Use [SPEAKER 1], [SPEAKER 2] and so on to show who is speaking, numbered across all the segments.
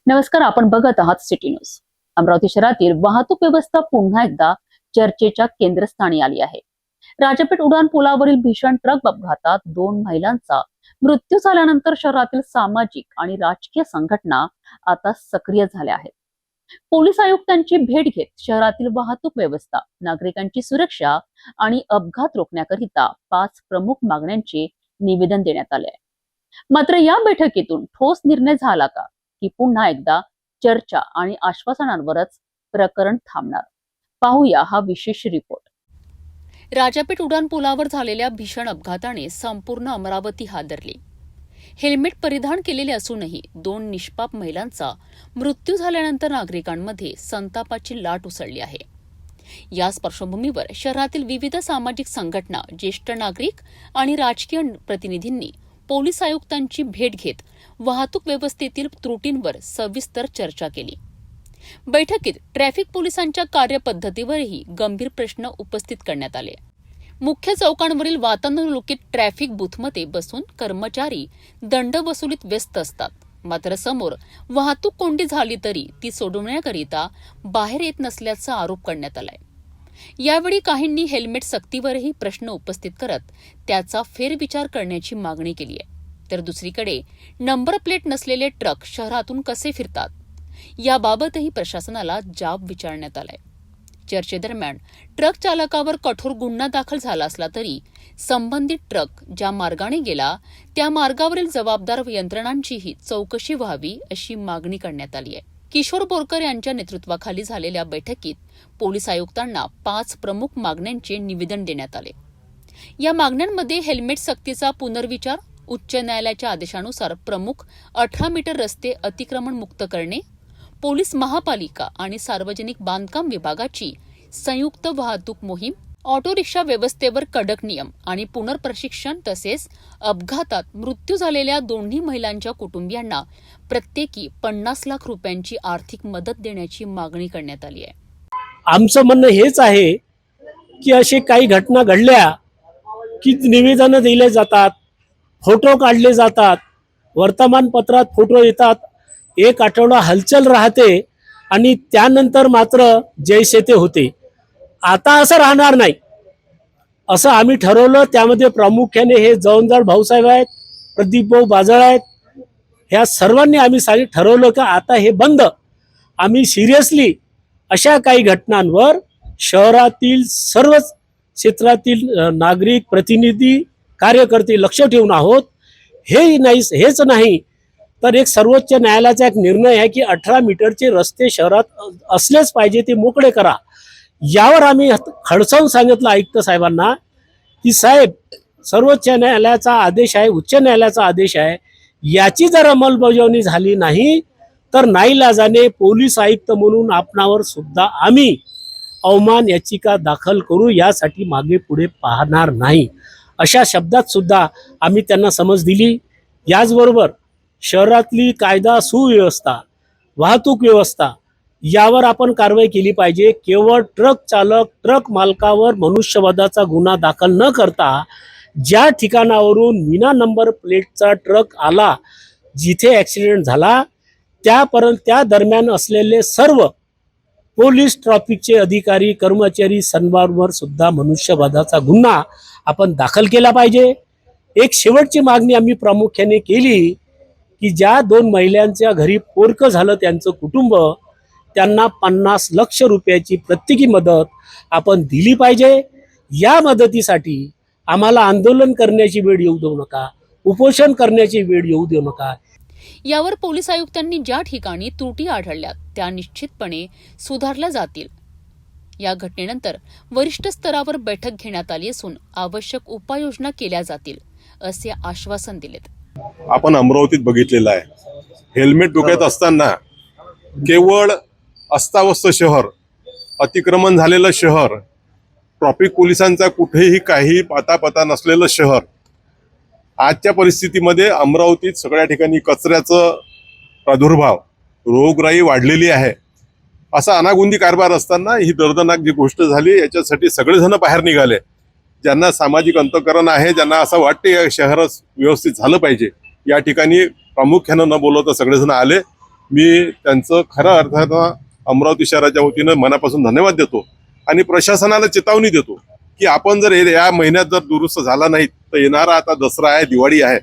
[SPEAKER 1] नमस्कार, आपण बघत आहात सिटी न्यूज। अमरावती शहरातील वाहतूक व्यवस्था पुन्हा एकदा चर्चेच्या केंद्रस्थानी आली आहे। राजापेठ उड्डाण पुलावरील भीषण ट्रक अपघातात 2 महिलांचा मृत्यू झाल्यानंतर शहरातील सामाजिक आणि राजकीय संघटना आता सक्रिय झाल्या आहेत। पोलीस आयुक्तांची भेट घेत शहरातील वाहतूक व्यवस्था, नागरिकांची सुरक्षा आणि अपघात रोखण्याकरिता 5 प्रमुख मागण्यांचे निवेदन देण्यात आले आहे। मात्र या बैठकीतून ठोस निर्णय झाला का, की पुन्हा एकदा चर्चा आणि आश्वासनांवरच प्रकरण थांबणार? पाहूया हा विशेष रिपोर्ट। राजापेठ उड्डाण पुलावर झालेल्या भीषण अपघाताने संपूर्ण अमरावती हादरली। हेल्मेट परिधान केलेले असूनही 2 निष्पाप महिलांचा मृत्यू झाल्यानंतर नागरिकांमध्ये संतापाची लाट उसळली आहे। याच पार्श्वभूमीवर शहरातील विविध सामाजिक संघटना, ज्येष्ठ नागरिक आणि राजकीय प्रतिनिधींनी पोलीस आयुक्तांची भेट घेत वाहतूक व्यवस्थेतील त्रुटींवर सविस्तर चर्चा केली। बैठकीत ट्रॅफिक पोलिसांच्या कार्यपद्धतीवरही गंभीर प्रश्न उपस्थित करण्यात आले। मुख्य चौकांवरील वातानुकूलित ट्रॅफिक बूथमध्ये बसून कर्मचारी दंड वसुलीत व्यस्त असतात, मात्र समोर वाहतूक कोंडी झाली तरी ती सोडवण्याकरिता बाहेर येत नसल्याचा आरोप करण्यात आलाय। यावेळी काहींनी हेल्मेट सक्तीवरही प्रश्न उपस्थित करत त्याचा फेरविचार करण्याची मागणी केली आहे, तर दुसरीकडे नंबर प्लेट नसलेले ट्रक शहरातून कसे फिरतात याबाबतही प्रशासनाला जाब विचारण्यात आलाय। चर्चेदरम्यान ट्रक चालकावर कठोर गुन्हा दाखल झाला असला तरी संबंधित ट्रक ज्या मार्गाने गेला त्या मार्गावरील जबाबदार यंत्रणांचीही चौकशी व्हावी अशी मागणी करण्यात आली आहे। किशोर बोरकर यांच्या नेतृत्वाखाली झालेल्या बैठकीत पोलीस आयुक्तांना 5 प्रमुख मागण्यांचे निवेदन देण्यात आले। या मागण्यांमध्ये हेल्मेट सक्तीचा पुनर्विचार, उच्च न्यायालयाच्या आदेशानुसार प्रमुख 18 मीटर रस्ते अतिक्रमण मुक्त करणे, पोलीस महापालिका आणि सार्वजनिक बांधकाम विभागाची संयुक्त वाहतूक मोहीम, ऑटो रिक्षा व्यवस्थेवर कडक नियम आणि पुनर्प्रशिक्षण, तसेच अपघातात मृत्यू झालेल्या दोन्ही महिलांच्या कुटुंबियांना प्रत्येकी 50 लाख रुपयांची आर्थिक मदत देण्याची मागणी करण्यात आली आहे।
[SPEAKER 2] आमचं म्हणणं हेच आहे की असे काही घटना घडल्या की निवेदनं दिले जातात, फोटो काढले जातात, वर्तमानपत्रात फोटो येतात, 1 आठवडा हलचल राहते आणि त्यानंतर मात्र जैसे ते होते। आता असं राहणार नाही असं आम्ही ठरवलं। त्यामध्ये प्रामुख्याने हे जवंजाळ भाऊसाहेब आहेत, प्रदीप भाऊ बाजळ आहेत, ह्या सर्वांनी आम्ही ठरवलं की आता हे बंद। आम्ही सिरियसली अशा काही घटनांवर शहरातील सर्वच क्षेत्रातील नागरिक, प्रतिनिधी, कार्यकर्ते लक्ष ठेवून आहोत। हेच नाही तर एक सर्वोच्च न्यायालयाचा एक निर्णय आहे की 18 मीटरचे रस्ते शहरात असलेच पाहिजे, ते मोकळे करा। यावर आम्ही खडसावून सांगितलं आयुक्त साहेबांना की साहेब, सर्वोच्च न्यायालयाचा आदेश आहे, उच्च न्यायालयाचा आदेश आहे, याची जर अंमलबजावणी झाली नाही तर नाईलाजाने पोलीस आयुक्त म्हणून आपणावर सुद्धा आम्ही अवमान याचिका दाखल करू, यासाठी मागे पुढे पाहणार नाही अशा शब्दात सुद्धा आम्ही त्यांना समज दिली। याचबरोबर शहरातली कायदा सुव्यवस्था, वाहतूक व्यवस्था यावर आपण कारवाई केली पाहिजे। केवळ ट्रक चालक, ट्रक मालकावर मनुष्यवधाचा गुन्हा दाखल न करता ज्या ठिकाणावरून विना नंबर प्लेटचा ट्रक आला, जिथे ॲक्सिडेंट झाला त्या दरम्यान असलेले सर्व पोलीस, ट्रॅफिकचे अधिकारी, कर्मचारी सर्वांवर सुद्धा मनुष्यवधाचा गुन्हा आपण दाखल केला पाहिजे। एक शेवटची मागणी आम्ही प्रामुख्याने केली की ज्या 2 महिलांच्या घरी पोरकं झालं, त्यांचं कुटुंब, त्यांना 50 लाख रुपयाची प्रत्येकी मदत आपण दिली पाहिजे। या मदतीसाठी आम्हाला आंदोलन करण्याची वेळ येऊ देऊ नका, उपोषण करण्याची वेळ येऊ देऊ नका।
[SPEAKER 1] यावर पोलीस आयुक्तांनी ज्या ठिकाणी त्रुटी आढळल्यात त्या निश्चितपणे सुधारल्या जातील। या घटनेनंतर वरिष्ठ स्तरावर बैठक घेण्यात आली असून आवश्यक उपाययोजना केल्या जातील असे आश्वासन दिलेत।
[SPEAKER 3] आपण अमरावतीत बघितलेलं आहे, हेल्मेट डोक्यात असताना केवळ अस्ताव्यस्त शहर, अतिक्रमण झालेलं शहर, ट्रॅफिक पोलिसांचा कुठेही काही पता नसलेलं शहर, आजच्या परिस्थितीमध्ये अमरावतीत सगळ्या ठिकाणी कचऱ्याचं प्रादुर्भाव, रोगराई वाढलेली आहे। असा अनागोंदी कारभार असताना ही दर्दनाक जी गोष्ट झाली, याच्यासाठी सगळेजण बाहेर निघाले। ज्यांना सामाजिक अंतःकरण आहे, ज्यांना असं वाटते शहर व्यवस्थित झालं पाहिजे, या ठिकाणी प्रामुख्यानं न बोलवता सगळेजण आले मी त्यांचं खऱ्या अर्थानं अमरावती शहराच्या वतीनं मनापासून धन्यवाद देतो आणि प्रशासनाला चेतावणी देतो की आपण जर या महिन्यात जर दुरुस्त झाला नाही तर येणारा आता दसरा आहे, दिवाळी आहे,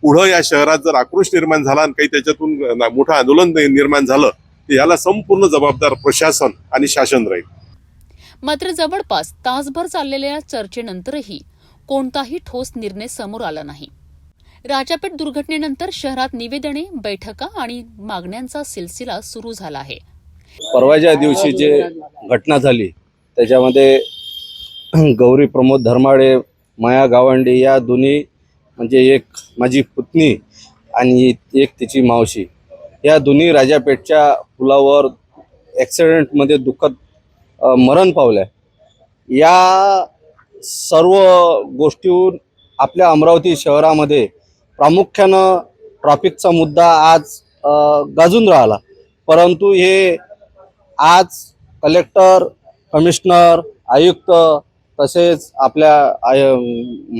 [SPEAKER 3] पुढं या शहरात जर आक्रोश निर्माण झाला आणि काही त्याच्यातून मोठं आंदोलन निर्माण झालं तर याला संपूर्ण जबाबदार प्रशासन आणि शासन राहील.
[SPEAKER 1] मात्र जवळपास तासभर चाललेल्या चर्चेनंतरही कोणताही ठोस निर्णय समोर आला नाही. राजापेठ दुर्घटनेनंतर शहरात निवेदने, बैठका आणि मागण्यांचा सिलसिला सुरू झाला आहे.
[SPEAKER 4] परवाच्या दिवशी जे घटना झाली त्याच्यामध्ये गौरी प्रमोद धर्माडे, माया गावंडे या दोन्ही म्हणजे एक माझी पुतणी आणि एक तिची मावशी या दोन्ही राजापेठच्या पुलावर ॲक्सिडेंटमध्ये दुःखद मरण पावल्या. या सर्व गोष्टीहून आपल्या अमरावती शहरामध्ये प्रामुख्यानं ट्रॅफिकचा मुद्दा आज गाजून राहिला. परंतु हे आज कलेक्टर, कमिशनर, आयुक्त तसेच आपल्या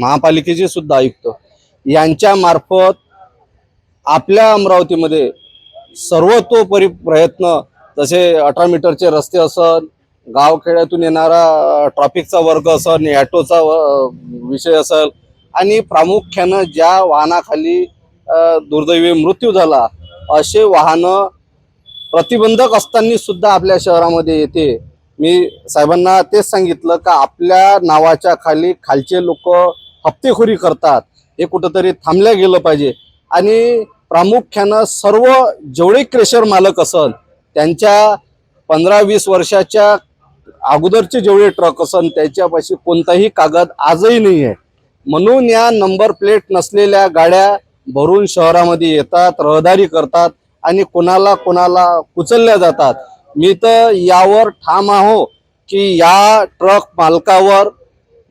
[SPEAKER 4] महापालिकेचे सुद्धा आयुक्त यांच्या मार्फत आपल्या अमरावतीमध्ये सर्वतोपरी प्रयत्न, जसे 18 मीटरचे रस्ते असन, गावखेड्यातून येणारा ट्रॅफिकचा वर्ग असन, ॲटोचा विषय असेल आणि प्रामुख्यानं ज्या वाहनाखाली दुर्दैवी मृत्यू झाला असे वाहनं प्रतिबंधक असताना सुद्धा आपल्या शहरामध्ये येते. मी साहेबांना तेच सांगितलं का आपल्या नावाच्या खाली खालचे लोक हप्तेखोरी करतात, हे कुठंतरी थांबल्या गेलं पाहिजे. आणि प्रामुख्यानं सर्व जेवढे क्रेशर मालक असन त्यांच्या 15-20 वर्षाच्या अगोदरचे जेवढे ट्रक असन त्याच्यापाशी कोणताही कागद आजही नाही आहे. म्हणून या नंबर प्लेट नसलेल्या गाड्या भरून शहरामध्ये येतात, रहदारी करतात आणि कोणाला कुचलल्या जातात. मी तर यावर ठाम आहो की या ट्रक मालकावर,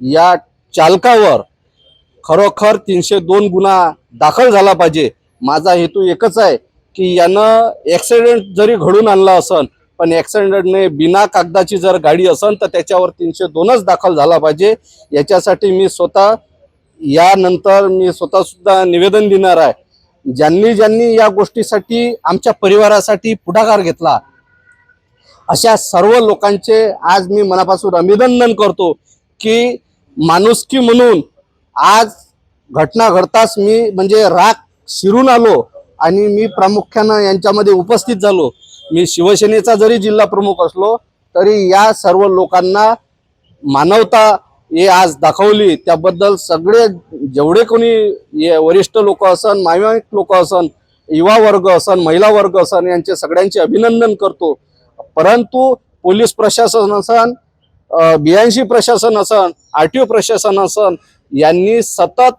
[SPEAKER 4] या चालकावर खरोखर 302 गुन्हा दाखल झाला पाहिजे. माझा हेतू एकच आहे की यानं ॲक्सिडेंट जरी घडून आणला असन पण ॲक्सिडेंटने बिना कागदाची जर गाडी असन तर त्याच्यावर 302च दाखल झाला पाहिजे. याच्यासाठी मी यानंतर सुद्धा निवेदन देणार आहे. ज्यांनी या गोष्टीसाठी आमच्या परिवारासाठी पुढाकार घेतला अशा सर्व लोकांचे आज मी मनापासून अभिनंदन करतो की माणुसकी म्हणून आज घटना घडताच मी म्हणजे राग शिरून आलो आणि मी प्रामुख्यानं यांच्यामध्ये उपस्थित झालो. मी शिवसेनेचा जरी जिल्हा प्रमुख असलो तरी या सर्व लोकांना मानवता हे आज दाखवली, त्याबद्दल सगळे जेवढे कोणी वरिष्ठ लोक असन, मायमायिक लोक असन, युवा वर्ग असन, महिला वर्ग असन यांचे सगळ्यांचे अभिनंदन करतो. परंतु पोलीस प्रशासन असन, BIC प्रशासन असन, RTO प्रशासन असन यांनी सतत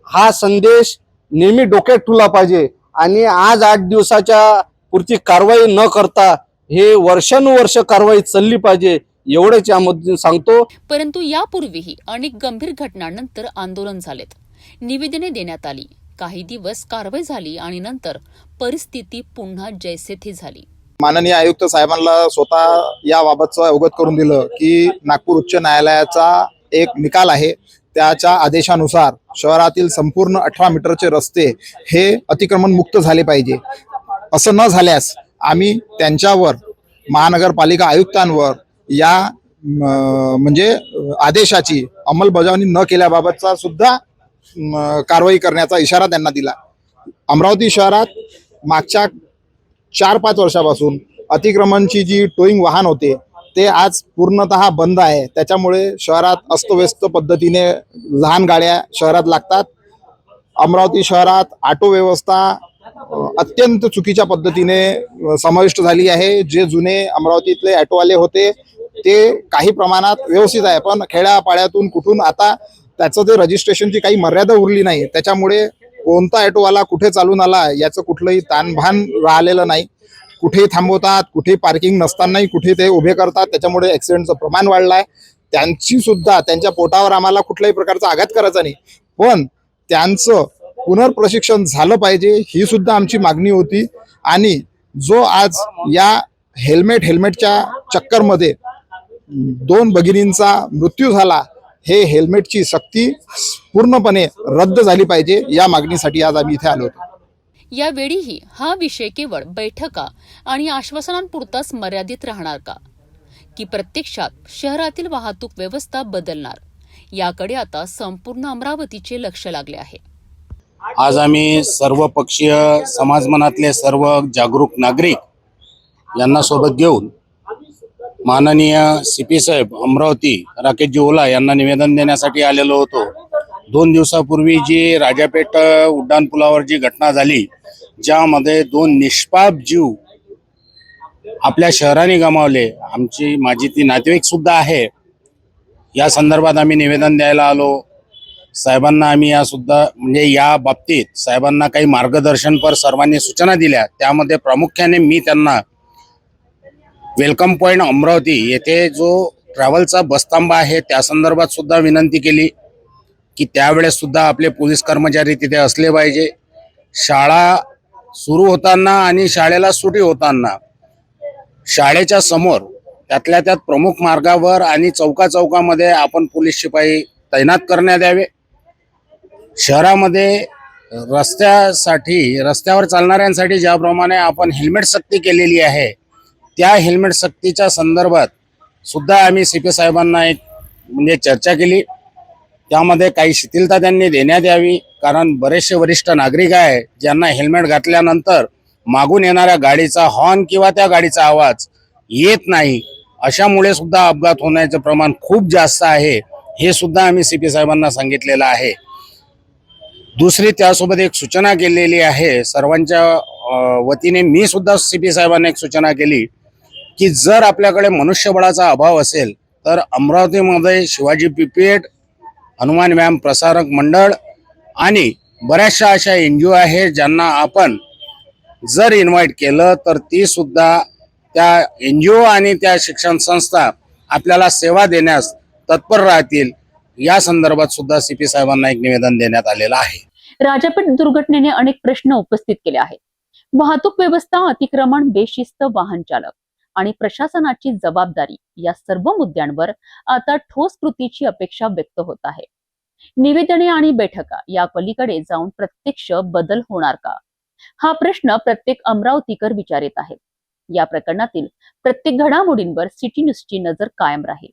[SPEAKER 4] हा संदेश नेहमी डोक्यात ठेवला पाहिजे आणि आज 8 दिवसाच्या पुरती कारवाई न करता हे वर्षानुवर्ष कारवाई चालली पाहिजे एवढेच यामधून सांगतो.
[SPEAKER 1] परंतु यापूर्वीही अनेक गंभीर घटनांनंतर आंदोलन झालेत, निवेदने देण्यात आली, काही दिवस कारवाई झाली आणि नंतर परिस्थिती पुन्हा जैसे थे झाली.
[SPEAKER 5] माननीय आयुक्त साहेबांना स्वतः याबाबतचं अवगत करून दिलं की नागपूर उच्च न्यायालयाचा एक निकाल आहे, त्याच्या आदेशानुसार शहरातील संपूर्ण 18 मीटरचे रस्ते हे अतिक्रमण मुक्त झाले पाहिजे. असं न झाल्यास आम्ही त्यांच्यावर, महानगरपालिका आयुक्तांवर या म्हणजे आदेशाची अंमलबजावणी न केल्याबाबतचा सुद्धा कारवाई करण्याचा इशारा त्यांना दिला. अमरावती शहरात मागच्या 4-5 वर्षापासून अतिक्रमणची जी टोईंग वाहन होते ते आज पूर्णतः बंद आहे. त्याच्यामुळे शहरात अस्तव्यस्त पद्धतीने लहान गाड्या शहरात लागतात. अमरावती शहरात ऑटो व्यवस्था अत्यंत चुकीच्या पद्धतीने समाविष्ट झाली आहे. जे जुने अमरावतीतले ऑटोवाले होते ते काही प्रमाणात व्यवस्थित आहे, पण खेड्यापाड्यातून कुठून आता त्याचं ते रजिस्ट्रेशनची काही मर्यादा उरली नाही. त्याच्यामुळे कोणता ऑटोवाला कुठे चालून आला याचं कुठलंही ताणभान राहिलेलं नाही. कुठेही थांबवतात, कुठेही पार्किंग नसतानाही कुठे ते उभे करतात. त्याच्यामुळे ॲक्सिडेंटचं प्रमाण वाढलं आहे. त्यांची सुद्धा त्यांच्या पोटावर आम्हाला कुठल्याही प्रकारचा आघात करायचा नाही, पण त्यांचं पुनर्प्रशिक्षण झालं पाहिजे ही सुद्धा आमची मागणी होती. आणि जो आज या हेल्मेटच्या चक्करमध्ये 2 भगिनींचा मृत्यू झाला, हे हेल्मेटची सक्ती पूर्णपणे रद्द झाली पाहिजे या मागणीसाठी आज आम्ही इथे आलो होतो.
[SPEAKER 1] यावेळीही हा विषय केवळ बैठका आणि आश्वासनांपुरताच मर्यादित राहणार का, की प्रत्यक्षात शहरातील वाहतूक व्यवस्था बदलणार, याकडे आता संपूर्ण अमरावतीचे लक्ष लागले आहे.
[SPEAKER 6] आज आम्ही सर्वपक्षीय समाजमनातले सर्व जागरूक नागरिक यांना सोबत घेऊन माननीय CP साहेब अमरावती राकेशजी ओला यांना निवेदन देण्यासाठी आलेलो होतो. 2 दिवसापूर्वी जी राजापेठ उड्डाणपुलावर जी घटना झाली, ज्यामध्ये 2 निष्पाप जीव आपल्या शहराने गमावले, माझी ती नातेवाईक सुद्धा आहे. या संदर्भात आम्ही निवेदन द्यायला आलो. साहेबांना आम्ही या बाबतीत साहेबांना काही मार्गदर्शनपर सर्वांनी सूचना दिल्या. त्यामध्ये प्रामुख्याने मी त्यांना वेलकम पॉइंट अमरावती येथे जो ट्रॅव्हलचा बसथांबा आहे त्या संदर्भात सुद्धा विनंती केली की त्यावेळेस सुद्धा आपले पोलीस कर्मचारी तिथे असले पाहिजे. शाळा सुरू होताना आणि शाळेला सुटी होताना शाळेच्या समोर त्यातल्या त्यात प्रमुख मार्गावर आणि चौकामध्ये आपण पोलीस शिपाई तैनात करण्यात यावे. शहरामध्ये रस्त्यावर चालणाऱ्यांसाठी ज्याप्रमाणे आपण हेल्मेट सक्ती केलेली आहे, त्या हेल्मेट सक्तीच्या संदर्भात सुद्धा आम्ही CP साहेबांना चर्चा केली. त्यामध्ये काही शिथिलता त्यांनी देण्यात यावी, कारण बरेचसे वरिष्ठ नागरिक आहे ज्यांना हेल्मेट घातल्यानंतर मागून येणाऱ्या गाडीचा हॉर्न किंवा त्या गाडीचा आवाज येत नाही. अशामुळे सुद्धा अपघात होण्याचे प्रमाण खूप जास्त आहे. हे सुद्धा आम्ही CP साहेबांना सांगितलेलं आहे. दुसरी त्यासोबत एक सूचना केलेली आहे सर्वांच्या वतीने. मी सुद्धा CP साहेबांना एक सूचना केली की जर आपल्याकडे मनुष्यबळाचा अभाव असेल तर अमरावतीमध्ये शिवाजी पिपेट, हनुमान व्यायाम प्रसारक मंडळ आणि बऱ्याचशा अशा NGO आहेत ज्यांना आपण जर इन्व्हाइट केलं तर ती सुद्धा त्या NGO आणि त्या शिक्षण संस्था आपल्याला सेवा देण्यास तत्पर राहतील. या संदर्भात सुद्धा CP साहेबांना एक निवेदन देण्यात आलेलं आहे.
[SPEAKER 1] राजापेठ दुर्घटनेने अनेक प्रश्न उपस्थित केले आहेत. वाहतूक व्यवस्था, अतिक्रमण, बेशिस्त वाहन चालक आणि प्रशासनाची जबाबदारी या सर्व मुद्द्यांवर आता ठोस कृतीची अपेक्षा व्यक्त होत आहे. निवेदने आणि बैठका या पलीकडे जाऊन प्रत्यक्ष बदल होणार का, हा प्रश्न प्रत्येक अमरावतीकर विचारित आहेत. या प्रकरणातील प्रत्येक घडामोडींवर सिटी न्यूजची नजर कायम राहील.